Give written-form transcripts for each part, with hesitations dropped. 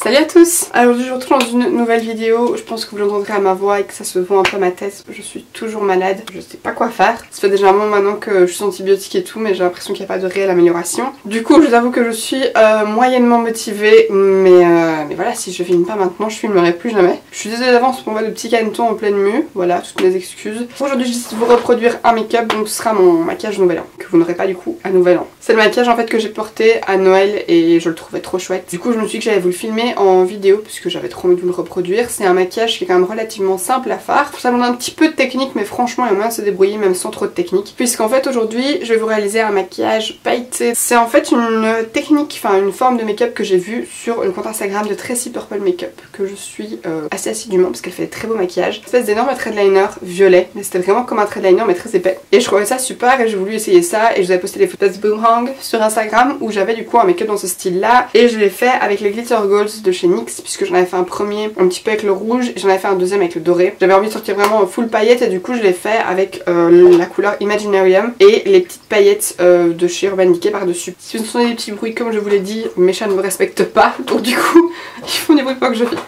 Salut à tous! Alors aujourd'hui je vous retrouve dans une nouvelle vidéo. Je pense que vous l'entendrez à ma voix et que ça se voit un peu à ma tête. Je suis toujours malade, je sais pas quoi faire. Ça fait déjà un moment maintenant que je suis antibiotique et tout, mais j'ai l'impression qu'il n'y a pas de réelle amélioration. Du coup je vous avoue que je suis moyennement motivée, mais voilà, si je filme pas maintenant je filmerai plus jamais. Je suis désolée d'avance pour moi de petits canetons en pleine mue, voilà, toutes mes excuses. Aujourd'hui je décide de vous reproduire un make-up, donc ce sera mon maquillage nouvel an, que vous n'aurez pas du coup à nouvel an. C'est le maquillage en fait que j'ai porté à Noël et je le trouvais trop chouette. Du coup je me suis dit que j'allais vous le filmer en vidéo puisque j'avais trop envie de vous le reproduire. C'est un maquillage qui est quand même relativement simple à faire. Ça demande un petit peu de technique, mais franchement il y a moyen de se débrouiller même sans trop de technique. Puisqu'en fait aujourd'hui je vais vous réaliser un maquillage pailleté. C'est en fait une technique, enfin une forme de make-up que j'ai vue sur le compte Instagram de Tracy Purple Makeup, que je suis assez assidûment parce qu'elle fait des très beaux maquillages. Une espèce d'énorme threadliner violet, mais c'était vraiment comme un threadliner mais très épais. Et je trouvais ça super et j'ai voulu essayer ça et je vous avais posté des photos de Boomerang sur Instagram où j'avais du coup un make-up dans ce style là et je l'ai fait avec les Glitter Golds de chez NYX puisque j'en avais fait un premier un petit peu avec le rouge et j'en avais fait un deuxième avec le doré. J'avais envie de sortir vraiment full paillettes et du coup je l'ai fait avec la couleur Imaginarium et les petites paillettes de chez Urban Decay par dessus. Si ce sont des petits bruits comme je vous l'ai dit, mes chats ne me respectent pas, donc du coup ils font des bruits pas que je filme.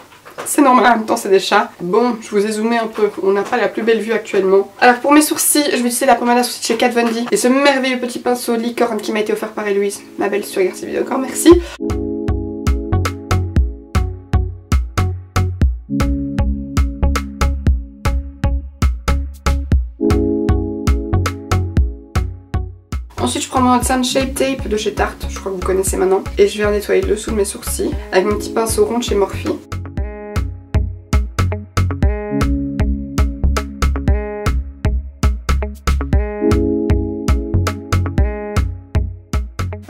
C'est normal, en même temps c'est des chats. Bon, je vous ai zoomé un peu, on n'a pas la plus belle vue actuellement. Alors pour mes sourcils, je vais utiliser la pommade à sourcils de chez Kat Von D et ce merveilleux petit pinceau licorne qui m'a été offert par Héloïse, ma belle si tu regardes ces vidéos encore, merci. Ensuite je prends mon Sun Shape Tape de chez Tarte, je crois que vous connaissez maintenant, et je viens nettoyer le dessous de mes sourcils avec mon petit pinceau rond de chez Morphe.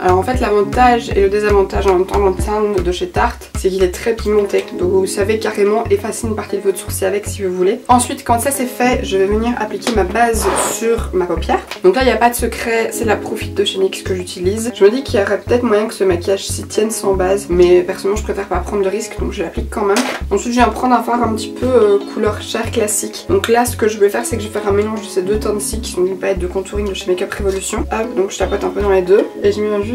Alors en fait l'avantage et le désavantage en même temps de l'Sun de chez Tarte, c'est qu'il est très pimenté, donc vous savez carrément effacer une partie de votre sourcil avec si vous voulez. Ensuite quand ça c'est fait, je vais venir appliquer ma base sur ma paupière. Donc là il n'y a pas de secret, c'est la Profit de chez NYX que j'utilise. Je me dis qu'il y aurait peut-être moyen que ce maquillage s'y tienne sans base, mais personnellement je préfère pas prendre de risque donc je l'applique quand même. Ensuite je viens prendre un fard un petit peu couleur chair classique. Donc là ce que je vais faire c'est que je vais faire un mélange de ces deux tons-ci qui sont une palette de contouring de chez Makeup Revolution. Hop, donc je tapote un peu dans les deux et je mets juste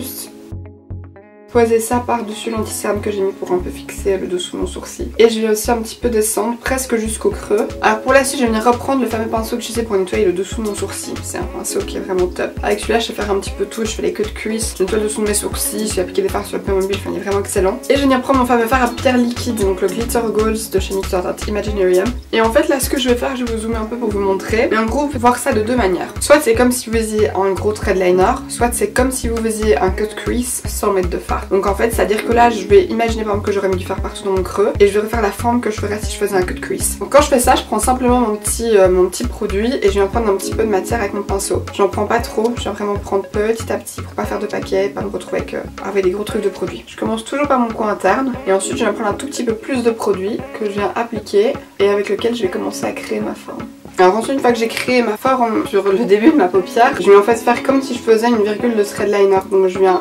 poser ça par-dessus l'anti-cerne que j'ai mis pour un peu fixer le dessous de mon sourcil. Et je vais aussi un petit peu descendre presque jusqu'au creux. Alors pour la suite je vais venir reprendre le fameux pinceau que j'utilise pour nettoyer le dessous de mon sourcil. C'est un pinceau qui est vraiment top. Avec celui-là je vais faire un petit peu tout, je fais les queues de cuisse, je nettoie le dessous de mes sourcils, je vais appliquer des fards sur le Playmobil, enfin il est vraiment excellent. Et je vais venir prendre mon fameux fard à pierre liquide, donc le Glitter Golds de chez NYX Imaginarium. Et en fait là ce que je vais faire, je vais vous zoomer un peu pour vous montrer. Mais en gros vous pouvez voir ça de deux manières. Soit c'est comme si vous faisiez un gros trait de liner, soit c'est comme si vous faisiez un cut crease sans mettre de fard. Donc en fait c'est à dire que là je vais imaginer par exemple que j'aurais mis du fard partout dans mon creux et je vais refaire la forme que je ferais si je faisais un cut crease. Donc quand je fais ça je prends simplement mon petit produit et je viens prendre un petit peu de matière avec mon pinceau. J'en prends pas trop, je viens vraiment prendre petit à petit pour pas faire de paquet, pas me retrouver avec des gros trucs de produits. Je commence toujours par mon coin interne et ensuite je viens prendre un tout petit peu plus de produit que je viens appliquer et avec lequel je vais commencer à créer ma forme. Alors ensuite une fois que j'ai créé ma forme sur le début de ma paupière, je vais en fait faire comme si je faisais une virgule de thread liner. Donc je viens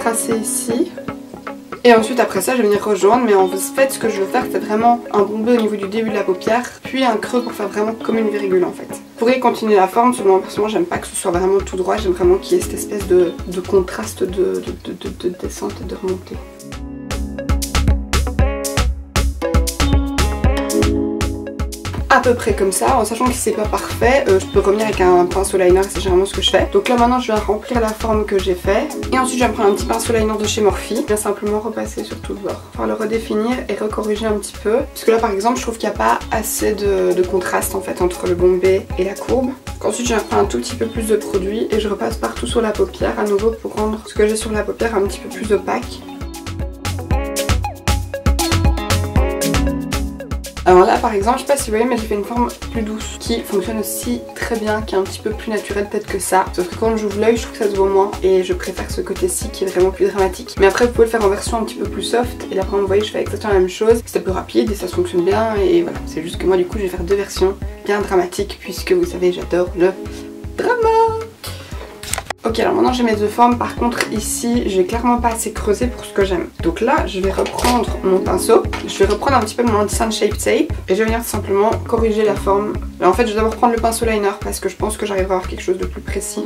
tracer ici. Et ensuite après ça je vais venir rejoindre, mais en fait ce que je veux faire c'est vraiment un bombé au niveau du début de la paupière, puis un creux pour faire vraiment comme une virgule en fait. Vous pourriez continuer la forme, seulement personnellement j'aime pas que ce soit vraiment tout droit, j'aime vraiment qu'il y ait cette espèce de contraste de descente et de remontée. À peu près comme ça, en sachant que si c'est pas parfait, je peux revenir avec un pinceau liner, c'est généralement ce que je fais. Donc là maintenant je viens remplir la forme que j'ai fait et ensuite je vais prendre un petit pinceau liner de chez Morphe, je viens simplement repasser sur tout le bord, pour le redéfinir et recorriger un petit peu, parce que là par exemple je trouve qu'il n'y a pas assez de contraste en fait entre le bombé et la courbe. Donc ensuite je viens prendre un tout petit peu plus de produit et je repasse partout sur la paupière à nouveau pour rendre ce que j'ai sur la paupière un petit peu plus opaque. Alors là par exemple, je sais pas si vous voyez mais j'ai fait une forme plus douce qui fonctionne aussi très bien, qui est un petit peu plus naturelle peut-être que ça. Sauf que quand j'ouvre l'œil je trouve que ça se voit moins et je préfère ce côté-ci qui est vraiment plus dramatique. Mais après vous pouvez le faire en version un petit peu plus soft et là vous voyez je fais exactement la même chose. C'est plus rapide et ça se fonctionne bien et voilà. C'est juste que moi du coup je vais faire deux versions bien dramatiques puisque vous savez j'adore le drama. Ok, alors maintenant j'ai mes deux formes, par contre ici j'ai clairement pas assez creusé pour ce que j'aime. Donc là je vais reprendre mon pinceau, je vais reprendre un petit peu mon Sun Shape Tape et je vais venir simplement corriger la forme. Alors en fait je vais d'abord prendre le pinceau liner parce que je pense que j'arriverai à avoir quelque chose de plus précis.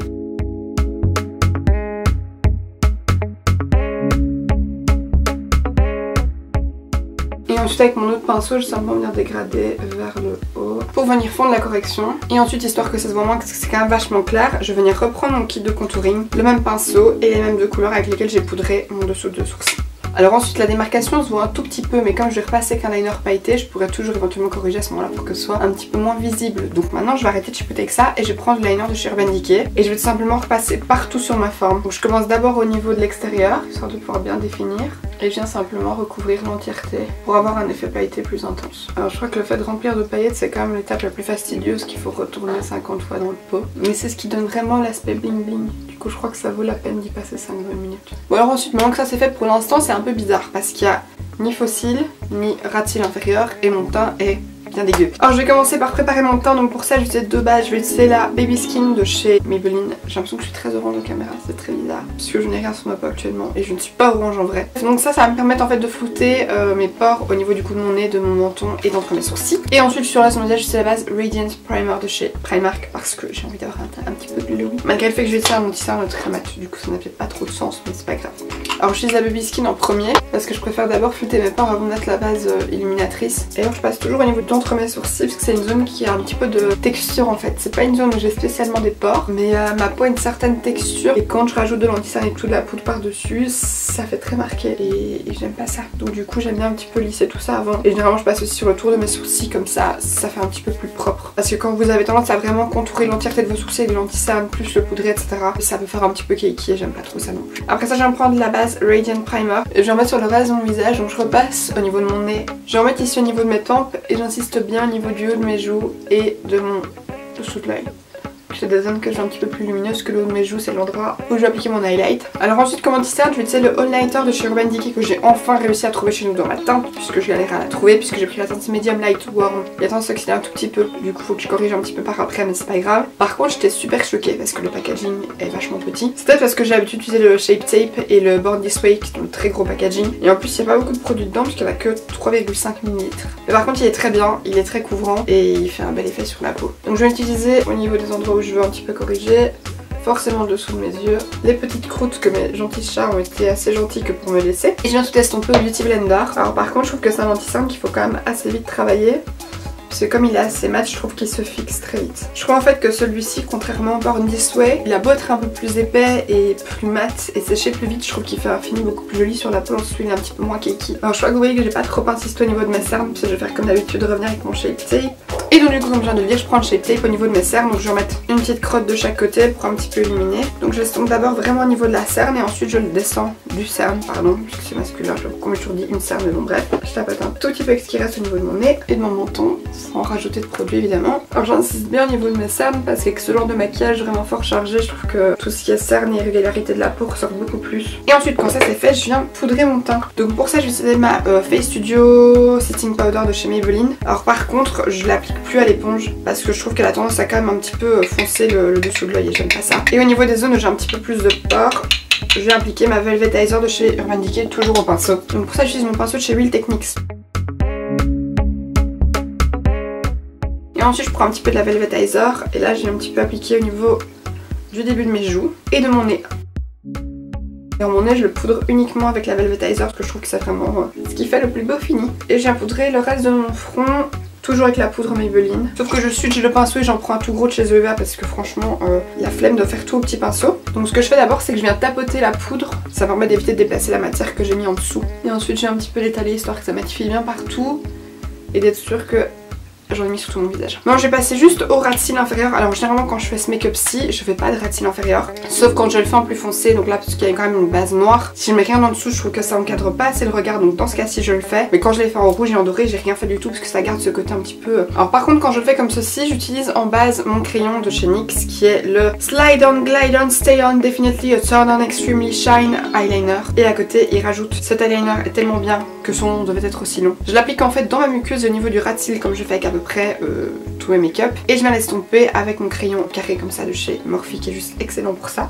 Et ensuite avec mon autre pinceau, je vais simplement venir dégrader vers le haut pour venir fondre la correction. Et ensuite, histoire que ça se voit moins, parce que c'est quand même vachement clair, je vais venir reprendre mon kit de contouring, le même pinceau et les mêmes deux couleurs avec lesquelles j'ai poudré mon dessous de sourcil. Alors ensuite la démarcation se voit un tout petit peu, mais comme je vais repasser avec un liner pailleté, je pourrais toujours éventuellement corriger à ce moment là pour que ce soit un petit peu moins visible. Donc maintenant je vais arrêter de chipoter avec ça et je vais prendre le liner de chez Urban Decay et je vais tout simplement repasser partout sur ma forme. Donc je commence d'abord au niveau de l'extérieur, histoire de pouvoir bien définir, et je viens simplement recouvrir l'entièreté pour avoir un effet pailleté plus intense. Alors je crois que le fait de remplir de paillettes c'est quand même l'étape la plus fastidieuse, qu'il faut retourner 50 fois dans le pot, mais c'est ce qui donne vraiment l'aspect bling bling. Du coup je crois que ça vaut la peine d'y passer 5-20 minutes. Bon alors ensuite maintenant que ça c'est fait, pour l'instant c'est un peu bizarre parce qu'il y a ni faux cils ni ras de cils inférieur et mon teint est bien dégueu. Alors je vais commencer par préparer mon teint, donc pour ça j'utilise deux bases. Je vais utiliser la Baby Skin de chez Maybelline. J'ai l'impression que je suis très orange en caméra, c'est très bizarre parce que je n'ai rien sur ma peau actuellement et je ne suis pas orange en vrai. Donc ça va me permettre en fait de flouter mes pores au niveau du coup de mon nez, de mon menton et d'entre mes sourcils. Et ensuite sur là sur mon visage j'utilise la base Radiant Primer de chez Primark parce que j'ai envie d'avoir un teint un petit peu glowy. Malgré le fait que je vais utiliser un anti-cerne très mat, du coup ça n'a peut-être pas trop de sens mais c'est pas grave. Alors j'utilise la Baby Skin en premier parce que je préfère d'abord flouter mes pores avant de mettre la base illuminatrice. Et alors je passe toujours au niveau d'entre mes sourcils parce que c'est une zone qui a un petit peu de texture en fait. C'est pas une zone où j'ai spécialement des pores, mais ma peau a une certaine texture et quand je rajoute de l'anti-cerne et tout de la poudre par dessus, ça fait très marqué et j'aime pas ça. Donc du coup j'aime bien un petit peu lisser tout ça avant. Et généralement je passe aussi sur le tour de mes sourcils comme ça fait un petit peu plus propre. Parce que quand vous avez tendance à vraiment contourer l'entièreté de vos sourcils avec de l'anti-cerne plus le poudré etc, ça peut faire un petit peu cakey et j'aime pas trop ça non plus. Après ça je vais me prendre la base Radiant Primer et je vais en mettre sur le reste de mon visage. Donc je repasse au niveau de mon nez, je vais en mettre ici au niveau de mes tempes et j'insiste bien au niveau du haut de mes joues et de mon dessous de l'œil. J'ai des zones que j'ai un petit peu plus lumineuses que le haut de mes joues, c'est l'endroit où je vais appliquer mon highlight. Alors ensuite comme anti-cerne, je vais utiliser le All Nighter de chez Urban Decay que j'ai enfin réussi à trouver chez nous dans ma teinte, puisque je galérais à la trouver, puisque j'ai pris la teinte medium light warm. Il y a tendance à s'oxyder un tout petit peu, du coup faut que je corrige un petit peu par après, mais c'est pas grave. Par contre j'étais super choquée parce que le packaging est vachement petit. C'est peut-être parce que j'ai l'habitude d'utiliser le Shape Tape et le Born This Way qui sont de très gros packaging. Et en plus il n'y a pas beaucoup de produits dedans puisqu'il n'y en a que 3,5 ml. Mais par contre il est très bien, il est très couvrant et il fait un bel effet sur la peau. Donc je vais l'utiliser au niveau des endroits où je veux un petit peu corriger. Forcément le dessous de mes yeux, les petites croûtes que mes gentils chats ont été assez gentils que pour me laisser. Et je viens tout estomper au Beauty Blender. Alors par contre je trouve que c'est un anti-cerne qu'il faut quand même assez vite travailler. Parce que comme il est assez mat, je trouve qu'il se fixe très vite. Je trouve en fait que celui-ci, contrairement à Born This Way, il a beau être un peu plus épais et plus mat et sécher plus vite, je trouve qu'il fait un fini beaucoup plus joli sur la peau, ensuite il est un petit peu moins cakey. Alors je crois que vous voyez que j'ai pas trop insisté au niveau de mes cernes, puis je vais faire comme d'habitude, revenir avec mon Shape Tape. Et donc du coup comme je viens de le dire, je prends le Shape Tape au niveau de mes cernes, donc je vais en mettre une petite crotte de chaque côté pour un petit peu illuminer. Donc je l'estompe d'abord vraiment au niveau de la cerne et ensuite je le descends du cerne, pardon, puisque c'est masculin, je comme j'ai toujours dit une cerne, mais bon bref. Je tapote un tout petit peu avec ce qui reste au niveau de mon nez et de mon menton, sans rajouter de produit évidemment. Alors j'insiste bien au niveau de mes cernes parce qu'avec ce genre de maquillage vraiment fort chargé, je trouve que tout ce qui est cernes et irrégularité de la peau ressort beaucoup plus. Et ensuite quand ça c'est fait, je viens poudrer mon teint. Donc pour ça je vais utiliser ma Face Studio Setting Powder de chez Maybelline. Alors par contre je l'applique plus à l'éponge parce que je trouve qu'elle a tendance à quand même un petit peu foncer le dessous de l'œil et j'aime pas ça. Et au niveau des zones où j'ai un petit peu plus de pores, je vais appliquer ma Velvetizer de chez Urban Decay toujours au pinceau. Donc pour ça j'utilise mon pinceau de chez Real Techniques. Et ensuite je prends un petit peu de la Velvetizer et là je viens un petit peu appliquer au niveau du début de mes joues et de mon nez. Et mon nez je le poudre uniquement avec la Velvetizer parce que je trouve que c'est vraiment ce qui fait le plus beau fini. Et je viens poudrer le reste de mon front toujours avec la poudre Maybelline. Sauf que je switch le pinceau et j'en prends un tout gros de chez Eva parce que franchement la flemme de faire tout au petit pinceau. Donc ce que je fais d'abord c'est que je viens tapoter la poudre, ça permet d'éviter de déplacer la matière que j'ai mis en dessous. Et ensuite je viens un petit peu l'étaler histoire que ça matifie bien partout et d'être sûr que j'en ai mis sur tout mon visage. Maintenant je vais passer juste au ras de cils inférieur. Alors généralement quand je fais ce make-up-ci, je fais pas de ras de cils inférieur. Sauf quand je le fais en plus foncé, donc là parce qu'il y a quand même une base noire. Si je mets rien en dessous, je trouve que ça encadre pas assez le regard, donc dans ce cas-ci je le fais. Mais quand je l'ai fait en rouge et en doré, j'ai rien fait du tout parce que ça garde ce côté un petit peu... Alors par contre quand je le fais comme ceci, j'utilise en base mon crayon de chez NYX qui est le Slide On, Glide On, Stay On, Definitely a Turn On Extremely Shine Eyeliner. Et à côté il rajoute cet eyeliner est tellement bien que son nom devait être aussi long. Je l'applique en fait dans ma muqueuse au niveau du ras de cils comme je fais avec à peu près tous mes make-up et je viens l'estomper avec mon crayon carré comme ça de chez Morphe qui est juste excellent pour ça.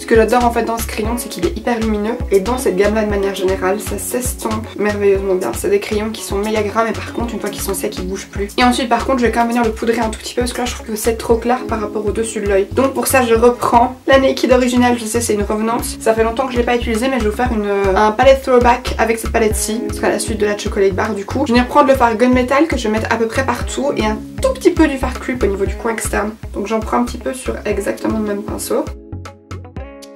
que j'adore en fait dans ce crayon, c'est qu'il est hyper lumineux. Et dans cette gamme là de manière générale, ça s'estompe merveilleusement bien. C'est des crayons qui sont méga gras, mais par contre une fois qu'ils sont secs, ils bougent plus. Et ensuite par contre je vais quand même venir le poudrer un tout petit peu parce que là je trouve que c'est trop clair par rapport au dessus de l'œil. Donc pour ça je reprends la Naked originale, je sais c'est une revenante. Ça fait longtemps que je l'ai pas utilisée, mais je vais vous faire un palette throwback avec cette palette-ci. Ce sera la suite de la chocolate bar du coup. Je vais venir prendre le fard gunmetal que je vais mettre à peu près partout et un tout petit peu du fard creep au niveau du coin externe. Donc j'en prends un petit peu sur exactement le même pinceau.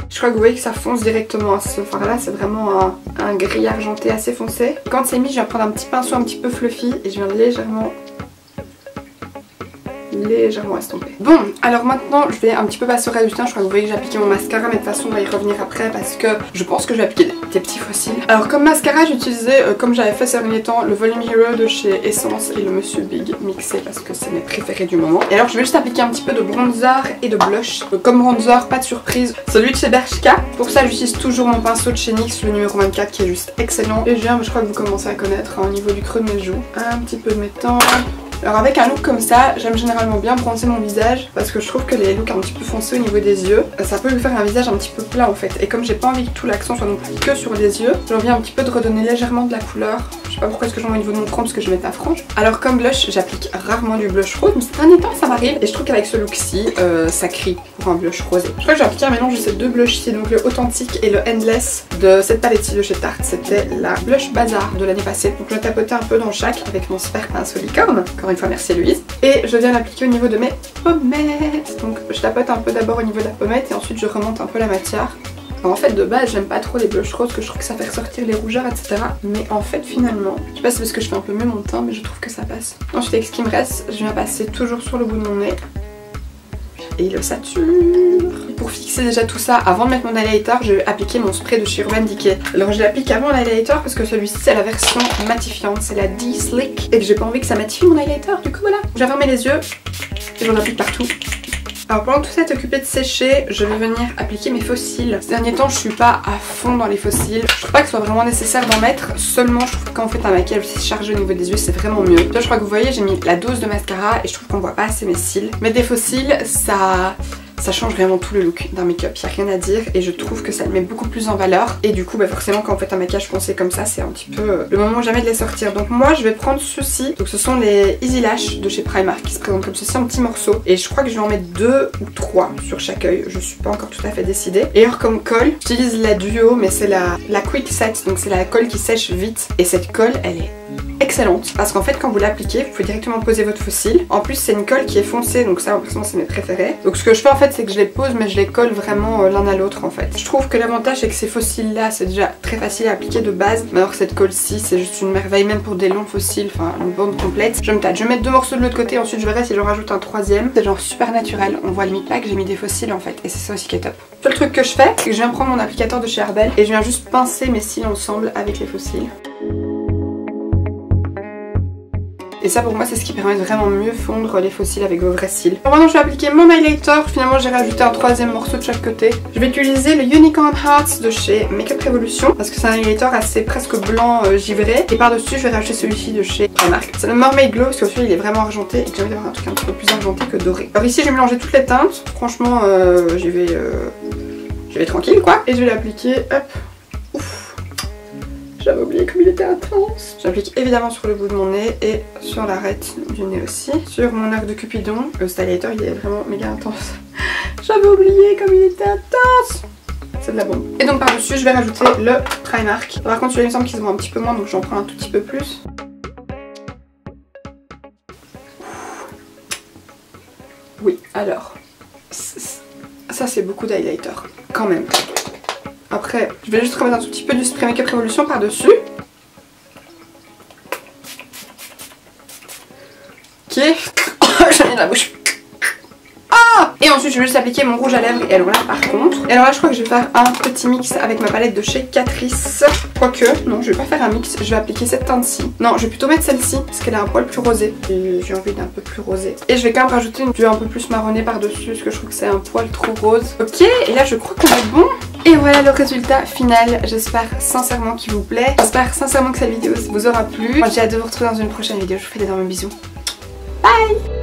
Je crois que vous voyez que ça fonce directement. Ce fard là c'est vraiment un gris argenté assez foncé. Quand c'est mis, je viens prendre un petit pinceau un petit peu fluffy et je viens légèrement estompé. Bon, alors maintenant je vais un petit peu passer au résultat. Je crois que vous voyez que j'ai appliqué mon mascara, mais de toute façon on va y revenir après parce que je pense que je vais appliquer des petits fossiles. Alors comme mascara j'ai utilisé, comme j'avais fait ces derniers temps, le Volume Hero de chez Essence et le Monsieur Big mixé parce que c'est mes préférés du moment. Et alors je vais juste appliquer un petit peu de bronzer et de blush. Donc comme bronzer, pas de surprise, celui de chez Bershka. Pour ça j'utilise toujours mon pinceau de chez NYX, le numéro 24 qui est juste excellent. Et je crois que vous commencez à connaître au niveau du creux de mes joues. Un petit peu de mes tempes. Alors avec un look comme ça, j'aime généralement bien bronzer mon visage parce que je trouve que les looks un petit peu foncés au niveau des yeux, ça peut lui faire un visage un petit peu plat en fait. Et comme j'ai pas envie que tout l'accent soit non plus que sur les yeux, j'ai envie un petit peu de redonner légèrement de la couleur. Je sais pas pourquoi est-ce que j'en ai au niveau de mon front parce que je vais mettre ma frange. Alors comme blush, j'applique rarement du blush rose, mais ces derniers temps ça m'arrive. Et je trouve qu'avec ce look-ci, ça crie pour un blush rosé. Je crois que j'ai appliqué un mélange de ces deux blushs ici, donc le Authentique et le Endless de cette palette-ci de chez Tarte. C'était la blush Bazar de l'année passée. Donc je tapotais un peu dans chaque avec mon super pinceau licorne. Encore une fois merci Louise. Et je viens l'appliquer au niveau de mes pommettes. Donc je tapote un peu d'abord au niveau de la pommette et ensuite je remonte un peu la matière. Alors, en fait de base j'aime pas trop les blushs roses, que je trouve que ça fait ressortir les rougeurs etc. Mais en fait finalement, je sais pas si c'est parce que je fais un peu mieux mon teint, mais je trouve que ça passe. Ensuite avec ce qui me reste, je viens passer toujours sur le bout de mon nez. Et le sature. Pour fixer déjà tout ça, avant de mettre mon highlighter, je vais appliquer mon spray de chez Urban Decay. Alors je l'applique avant l'highlighter parce que celui-ci c'est la version matifiante, c'est la D-Slick. Et que j'ai pas envie que ça matifie mon highlighter, du coup voilà. J'ai fermé les yeux et j'en applique partout. Alors pendant que tout ça est occupé de sécher, je vais venir appliquer mes faux cils. Ces derniers temps je suis pas à fond dans les faux cils. Je trouve pas que ce soit vraiment nécessaire d'en mettre. Seulement je trouve que quand on fait un maquillage aussi chargé au niveau des yeux c'est vraiment mieux. Là je crois que vous voyez j'ai mis la dose de mascara et je trouve qu'on voit pas assez mes cils. Mettre des faux cils ça change vraiment tout le look d'un make-up, y a rien à dire et je trouve que ça le met beaucoup plus en valeur. Et du coup bah forcément quand on fait un maquillage foncé comme ça c'est un petit peu le moment jamais de les sortir. Donc moi je vais prendre ceux-ci, donc ce sont les Easy Lash de chez Primark qui se présentent comme ceci en petits morceaux. Et je crois que je vais en mettre 2 ou 3 sur chaque œil, je suis pas encore tout à fait décidée. Et alors comme colle, j'utilise la Duo mais c'est la Quick Set, donc c'est la colle qui sèche vite. Et cette colle elle est excellente parce qu'en fait quand vous l'appliquez vous pouvez directement poser votre faux cil. En plus c'est une colle qui est foncée donc ça forcément c'est mes préférés. Donc ce que je fais en fait c'est que je les pose mais je les colle vraiment l'un à l'autre en fait. Je trouve que l'avantage c'est que ces faux cils là c'est déjà très facile à appliquer de base, mais alors cette colle ci c'est juste une merveille même pour des longs faux cils, enfin une bande complète. Je me tâte, je vais mettre 2 morceaux de l'autre côté, ensuite je verrai si j'en rajoute un troisième. C'est genre super naturel, on voit limite pas que j'ai mis des faux cils en fait et c'est ça aussi qui est top. Le seul truc que je fais c'est que je viens prendre mon applicateur de chez Herbel et je viens juste pincer mes cils ensemble avec les faux cils. Et ça pour moi c'est ce qui permet de vraiment mieux fondre les faux cils avec vos vrais cils. Alors maintenant je vais appliquer mon highlighter, finalement j'ai rajouté un troisième morceau de chaque côté. Je vais utiliser le Unicorn Hearts de chez Makeup Revolution parce que c'est un highlighter assez presque blanc givré. Et par dessus je vais rajouter celui-ci de chez Primark. C'est le Mermaid Glow parce que celui il est vraiment argenté et que j'ai envie d'avoir un truc un petit peu plus argenté que doré. Alors ici je vais mélanger toutes les teintes, franchement j'y vais tranquille quoi. Et je vais l'appliquer, hop. J'avais oublié comme il était intense. J'applique évidemment sur le bout de mon nez et sur l'arête du nez aussi. Sur mon arc de Cupidon. Le highlighter il est vraiment méga intense. J'avais oublié comme il était intense. C'est de la bombe. Et donc par dessus je vais rajouter le Primark. Par contre celui-là il me semble qu'ils se voient un petit peu moins donc j'en prends un tout petit peu plus. Oui alors ça c'est beaucoup d'highlighter quand même. Après, je vais juste remettre un tout petit peu du spray Makeup Revolution par-dessus. Ok. J'en ai dans la bouche. Ah! Et ensuite, je vais juste appliquer mon rouge à lèvres. Et alors là, par contre... Et alors là, je crois que je vais faire un petit mix avec ma palette de chez Catrice. Quoique, non, je vais pas faire un mix. Je vais appliquer cette teinte-ci. Non, je vais plutôt mettre celle-ci parce qu'elle a un poil plus rosé. Et j'ai envie d'un peu plus rosé. Et je vais quand même rajouter une un peu plus marronnée par-dessus parce que je trouve que c'est un poil trop rose. Ok, et là, je crois qu'on est bon. Et voilà le résultat final, j'espère sincèrement qu'il vous plaît. J'espère sincèrement que cette vidéo vous aura plu. Moi j'ai hâte de vous retrouver dans une prochaine vidéo, je vous fais d'énormes bisous. Bye!